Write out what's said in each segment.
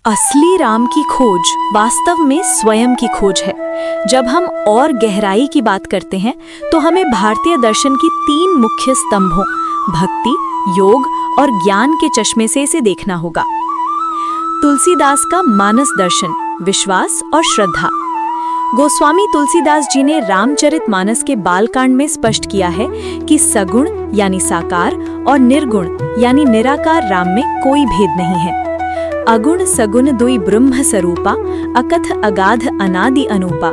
असली राम की खोज वास्तव में स्वयं की खोज है। जब हम और गहराई की बात करते हैं तो हमें भारतीय दर्शन की 3 मुख्य स्तंभों भक्ति, योग और ज्ञान के चश्मे से इसे देखना होगा। तुलसीदास का मानस दर्शन, विश्वास और श्रद्धा। गोस्वामी तुलसीदास जी ने रामचरितमानस के बालकांड में स्पष्ट किया है कि सगुण यानी साकार और निर्गुण यानी निराकार राम में कोई भेद नहीं है। अगुण सगुण दुई ब्रह्म स्वरूपा, अकथ अगाध अनादि अनूपा।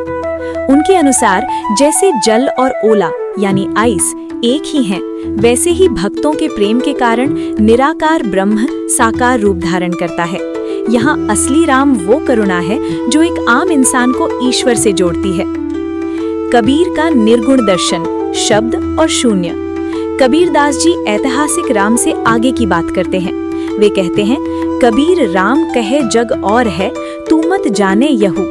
उनके अनुसार जैसे जल और ओला यानी आइस एक ही हैं, वैसे ही भक्तों के प्रेम के कारण निराकार ब्रह्म साकार रूप धारण करता है। यहाँ असली राम वो करुणा है जो एक आम इंसान को ईश्वर से जोड़ती है। कबीर का निर्गुण दर्शन, शब्द और शून्य। कबीरदास जी ऐतिहासिक राम से आगे की बात करते हैं। वे कहते हैं, कबीर राम कहे जग और है, तू मत जाने यहू।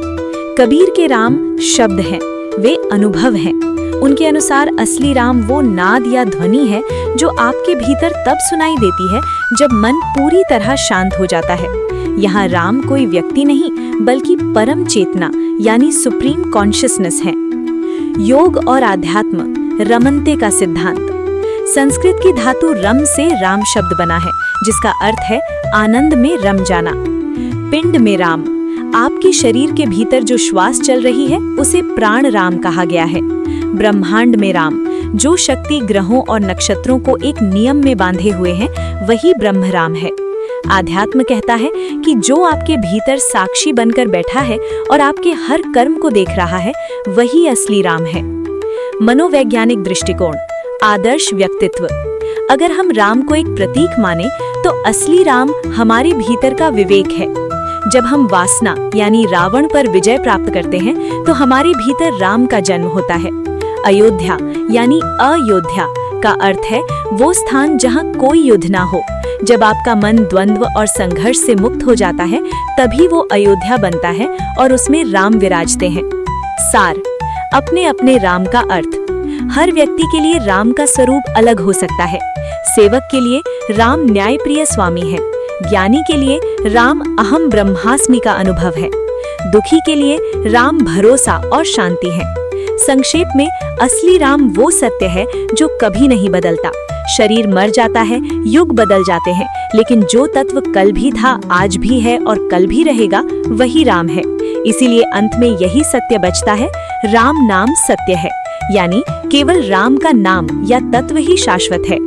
कबीर के राम शब्द हैं, वे अनुभव हैं। उनके अनुसार असली राम वो नाद या ध्वनि है जो आपके भीतर तब सुनाई देती है जब मन पूरी तरह शांत हो जाता है। यहाँ राम कोई व्यक्ति नहीं बल्कि परम चेतना यानी सुप्रीम कॉन्शियसनेस है। योग और आध्यात्म, रमनते का सिद्धांत। संस्कृत की धातु रम से राम शब्द बना है, जिसका अर्थ है आनंद में रम जाना। पिंड में राम, आपके शरीर के भीतर जो श्वास चल रही है उसे प्राण राम कहा गया है। ब्रह्मांड में राम, जो शक्ति ग्रहों और नक्षत्रों को एक नियम में बांधे हुए हैं वही ब्रह्म राम है। आध्यात्म कहता है कि जो आपके भीतर साक्षी बनकर बैठा है और आपके हर कर्म को देख रहा है वही असली राम है। मनोवैज्ञानिक दृष्टिकोण, आदर्श व्यक्तित्व। अगर हम राम को एक प्रतीक माने तो असली राम हमारे भीतर का विवेक है। जब हम वासना यानी रावण पर विजय प्राप्त करते हैं तो हमारे भीतर राम का जन्म होता है। अयोध्या यानी अयोध्या का अर्थ है वो स्थान जहां कोई युद्ध ना हो। जब आपका मन द्वंद्व और संघर्ष से मुक्त हो जाता है तभी वो अयोध्या बनता है और उसमें राम विराजते हैं। सार, अपने अपने राम का अर्थ। हर व्यक्ति के लिए राम का स्वरूप अलग हो सकता है। सेवक के लिए राम न्यायप्रिय स्वामी है, ज्ञानी के लिए राम अहम ब्रह्मास्मि का अनुभव है, दुखी के लिए राम भरोसा और शांति है। संक्षेप में असली राम वो सत्य है जो कभी नहीं बदलता। शरीर मर जाता है, युग बदल जाते हैं, लेकिन जो तत्व कल भी था, आज भी है और कल भी रहेगा वही राम है। इसीलिए अंत में यही सत्य बचता है, राम नाम सत्य है, यानी केवल राम का नाम या तत्व ही शाश्वत है।